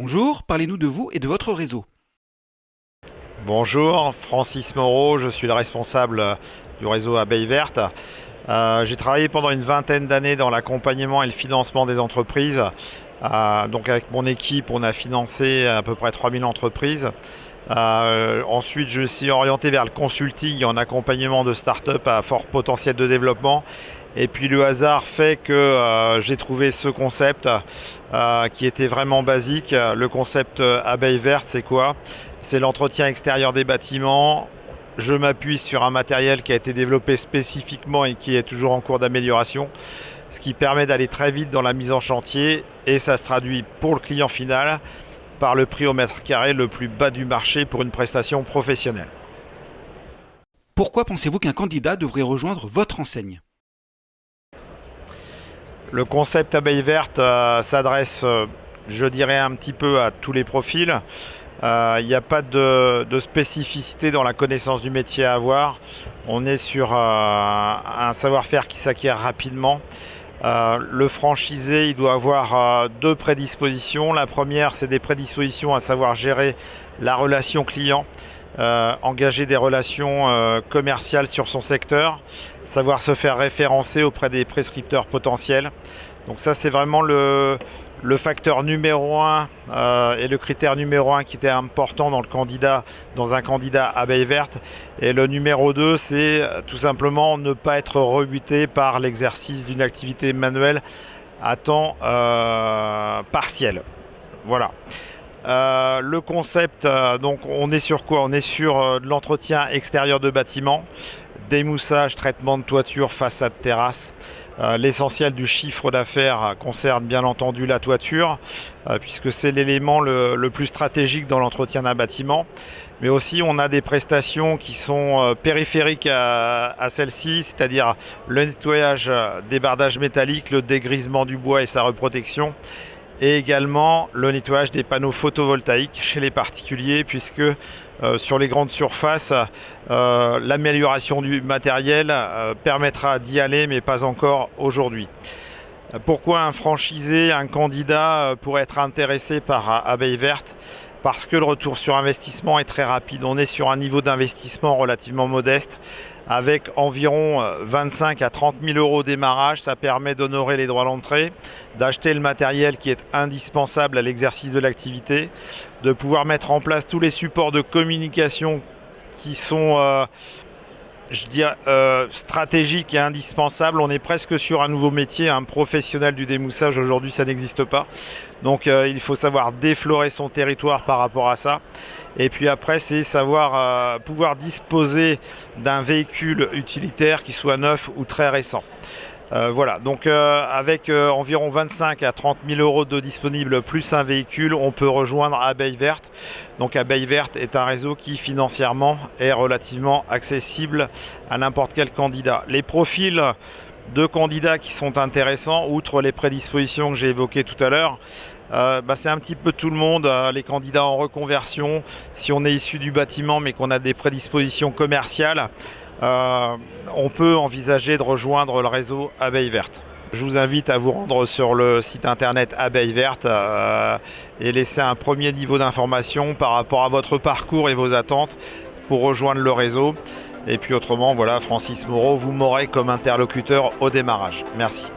Bonjour, parlez-nous de vous et de votre réseau. Bonjour, Francis Moreau, je suis le responsable du réseau Abeille Verte. J'ai travaillé pendant une vingtaine d'années dans l'accompagnement et le financement des entreprises. Donc avec mon équipe, on a financé à peu près 3000 entreprises. Ensuite, je me suis orienté vers le consulting en accompagnement de start-up à fort potentiel de développement. Et puis le hasard fait que j'ai trouvé ce concept qui était vraiment basique. Le concept Abeille Verte, c'est quoi? C'est l'entretien extérieur des bâtiments. Je m'appuie sur un matériel qui a été développé spécifiquement et qui est toujours en cours d'amélioration, ce qui permet d'aller très vite dans la mise en chantier et ça se traduit pour le client final par le prix au mètre carré le plus bas du marché pour une prestation professionnelle. Pourquoi pensez-vous qu'un candidat devrait rejoindre votre enseigne? Le concept Abeille Verte s'adresse, je dirais, un petit peu à tous les profils. Il n'y a pas de spécificité dans la connaissance du métier à avoir. On est sur un savoir-faire qui s'acquiert rapidement. Le franchisé, il doit avoir deux prédispositions. La première, c'est des prédispositions à savoir gérer la relation client, engager des relations commerciales sur son secteur, savoir se faire référencer auprès des prescripteurs potentiels. Donc ça, c'est vraiment le facteur numéro 1 et le critère numéro 1 qui était important dans un candidat Abeille Verte. Et le numéro 2, c'est tout simplement ne pas être rebuté par l'exercice d'une activité manuelle à temps partiel. Voilà. Le concept, donc on est sur quoi? On est sur de l'entretien extérieur de bâtiments, démoussage, traitement de toiture, façade, terrasse. L'essentiel du chiffre d'affaires concerne bien entendu la toiture, puisque c'est l'élément le plus stratégique dans l'entretien d'un bâtiment. Mais aussi on a des prestations qui sont périphériques à celle-ci, c'est-à-dire le nettoyage des bardages métalliques, le dégrisement du bois et sa reprotection, et également le nettoyage des panneaux photovoltaïques chez les particuliers, puisque sur les grandes surfaces, l'amélioration du matériel permettra d'y aller, mais pas encore aujourd'hui. Pourquoi un franchisé, un candidat pourrait être intéressé par Abeille Verte? Parce que le retour sur investissement est très rapide. On est sur un niveau d'investissement relativement modeste, avec environ 25 à 30 000 euros au démarrage. Ça permet d'honorer les droits d'entrée, d'acheter le matériel qui est indispensable à l'exercice de l'activité, de pouvoir mettre en place tous les supports de communication qui sont stratégique et indispensable. On est presque sur un nouveau métier, un professionnel du démoussage. Aujourd'hui, ça n'existe pas. Donc, il faut savoir déflorer son territoire par rapport à ça. Et puis après, c'est savoir pouvoir disposer d'un véhicule utilitaire qui soit neuf ou très récent. Voilà, donc avec environ 25 à 30 000 euros de disponibles plus un véhicule, on peut rejoindre Abeille Verte. Donc Abeille Verte est un réseau qui financièrement est relativement accessible à n'importe quel candidat. Les profils de candidats qui sont intéressants, outre les prédispositions que j'ai évoquées tout à l'heure, c'est un petit peu tout le monde, les candidats en reconversion, si on est issu du bâtiment mais qu'on a des prédispositions commerciales, on peut envisager de rejoindre le réseau Abeille Verte. Je vous invite à vous rendre sur le site internet Abeille Verte et laisser un premier niveau d'information par rapport à votre parcours et vos attentes pour rejoindre le réseau. Et puis autrement, voilà, Francis Moreau, vous m'aurez comme interlocuteur au démarrage. Merci.